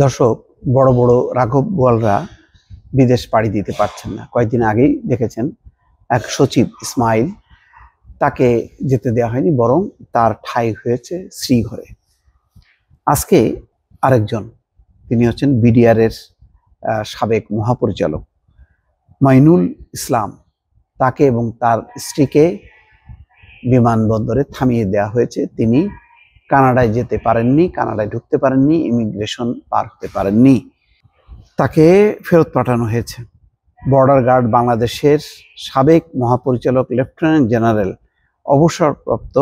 দর্শক, বড় বড় রাঘব বোয়ালরা বিদেশ পাড়ি দিতে পারছেন না। কয়েকদিন আগেই দেখেছেন এক সচিব ইসমাইল, তাকে যেতে দেওয়া হয়নি, বরং তার ঠাঁই হয়েছে শ্রীঘরে। আজকে আরেকজন, তিনি হচ্ছেন বিডিআর এর সাবেক মহাপরিচালক মঈনুল ইসলাম, তাকে এবং তার স্ত্রীকে বিমানবন্দরে থামিয়ে দেওয়া হয়েছে। তিনি কানাডায় যেতে পারেননি, কানাডায় ঢুকতে পারেননি, ইমিগ্রেশন পার হতে পারেননি, তাকে ফেরত পাঠানো হয়েছে। বর্ডার গার্ড বাংলাদেশের সাবেক মহাপরিচালক লেফটেন্যান্ট জেনারেল অবসরপ্রাপ্ত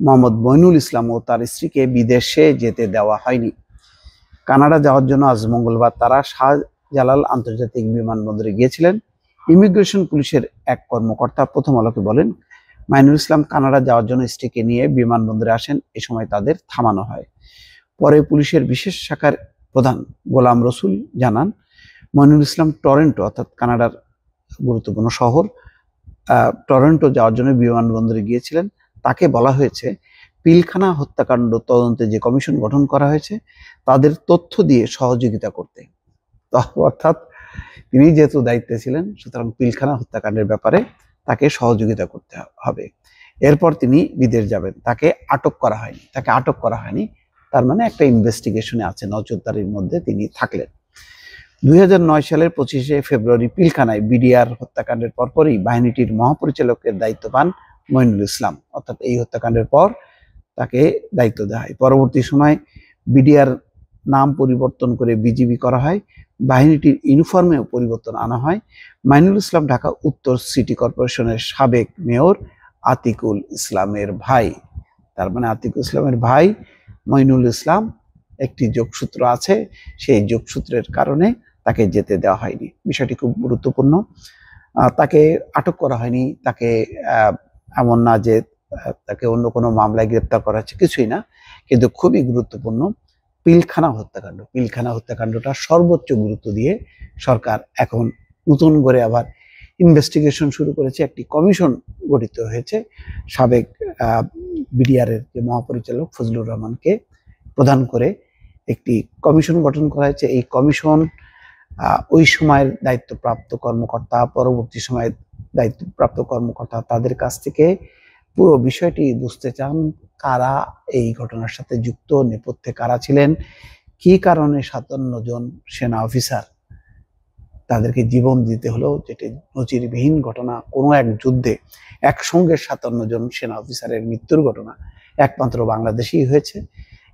মোহাম্মদ মঈনুল ইসলাম ও তার স্ত্রীকে বিদেশে যেতে দেওয়া হয়নি। কানাডা যাওয়ার জন্য আজ মঙ্গলবার তারা শাহজালাল আন্তর্জাতিক বিমানবন্দরে গিয়েছিলেন। ইমিগ্রেশন পুলিশের এক কর্মকর্তা প্রথম আলোকে বলেন, মঈনুল ইসলাম কানাডা যাওয়ার জন্য স্ত্রীকে নিয়ে বিমানবন্দরে আসেন। এ সময় তাদের থামানো হয়। পরে পুলিশের বিশেষ শাখার প্রধান গোলাম রসুল জানান, মঈনুল ইসলাম টরন্টো, অর্থাৎ কানাডার গুরুত্বপূর্ণ শহর টরন্টো যাওয়ার জন্য বিমানবন্দরে গিয়েছিলেন। তাকে বলা হয়েছে পিলখানা হত্যাকাণ্ড তদন্তে যে কমিশন গঠন করা হয়েছে তাদের তথ্য দিয়ে সহযোগিতা করতে। অর্থাৎ তিনি যেহেতু দায়িত্বে ছিলেন, সুতরাং পিলখানা হত্যাকাণ্ডের ব্যাপারে তাকে সহযোগিতা করতে হবে। এরপর তিনি বিদেশ যাবেন। তাকে আটক করা হয়নি, তার মানে একটা ইনভেস্টিগেশনে আছে, নজরদারির মধ্যে তিনি থাকলেন। 2009 সালের 25শে ফেব্রুয়ারি পিলখানায় বিডিআর হত্যাকাণ্ডের পরপরই বাহিনীটির মহাপরিচালকের দায়িত্ব পান মঈনুল ইসলাম। অর্থাৎ এই হত্যাকাণ্ডের পর তাকে দায়িত্ব দেওয়া হয়। পরবর্তী সময় বিডিআর নাম পরিবর্তন করে বিজিবি করা হয়। বাহিনীটির ইউনিফর্মেও পরিবর্তন আনা হয়। মঈনুল ইসলাম ঢাকা উত্তর সিটি কর্পোরেশনের সাবেক মেয়র আতিকুল ইসলামের ভাই। তার মানে আতিকুল ইসলামের ভাই মঈনুল ইসলাম, একটি যোগসূত্র আছে, সেই যোগসূত্রের কারণে তাকে যেতে দেওয়া হয়নি। বিষয়টি খুব গুরুত্বপূর্ণ। তাকে আটক করা হয়নি, তাকে এমন না যে তাকে অন্য কোনো মামলায় গ্রেপ্তার করা হচ্ছে, কিছুই না, কিন্তু খুবই গুরুত্বপূর্ণ পিলখানা হত্যাকাণ্ডটা সর্বোচ্চ গুরুত্ব দিয়ে সরকার এখন নতুন করে আবার ইনভেস্টিগেশন শুরু করেছে। একটি কমিশন গঠিত হয়েছে। সাবেক বিডিআর এর যে মহাপরিচালক ফজলুর রহমানকে প্রধান করে একটি কমিশন গঠন করা হয়েছে। এই কমিশন ওই সময়ের দায়িত্বপ্রাপ্ত কর্মকর্তা, পরবর্তী সময়ের দায়িত্বপ্রাপ্ত কর্মকর্তা, তাদের কাছ থেকে পুরো বিষয়টি বুঝতে চান, কারা এই ঘটনার সাথে যুক্ত, নেপথ্যে কারা ছিলেন, কি কারণে 57 জন সেনা অফিসার তাদেরকে জীবন দিতে হলো, যেটি নজিরবিহীন ঘটনা। কোনো এক যুদ্ধে একসঙ্গে 57 জন সেনা অফিসারের মৃত্যুর ঘটনা একমাত্র বাংলাদেশেই হয়েছে,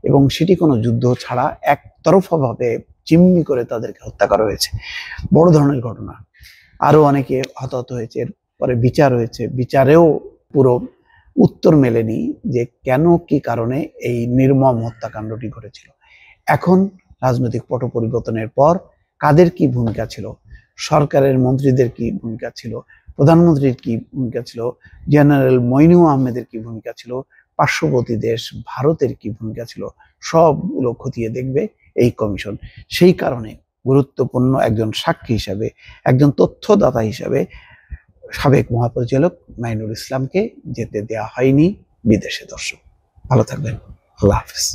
এবং সেটি কোনো যুদ্ধ ছাড়া একতরফাভাবে জিম্মি করে তাদেরকে হত্যা করা হয়েছে। বড় ধরনের ঘটনা। আরো অনেকে হতাহত হয়েছে। পরে বিচার হয়েছে, বিচারেও পুরো উত্তর মেলেনি যে কেন, কি কারণে এই নির্মম হত্যাকাণ্ডটি ঘটেছিল। এখন রাজনৈতিক পট পরিবর্তনের পর কাদের কি ভূমিকা ছিল, সরকারের মন্ত্রীদের কি ভূমিকা ছিল, প্রধানমন্ত্রীর কি ভূমিকা ছিল, জেনারেল মঈনু আহমেদের কি ভূমিকা ছিল, পার্শ্ববর্তী দেশ ভারতের কি ভূমিকা ছিল, সবগুলো খতিয়ে দেখবে এই কমিশন। সেই কারণে গুরুত্বপূর্ণ একজন সাক্ষী হিসাবে, একজন তথ্যদাতা হিসাবে সাবেক মহাপরিচালক মঈনুল ইসলামকে যেতে দেওয়া হয়নি বিদেশে। দর্শক, ভালো থাকবেন। আল্লাহ হাফেজ।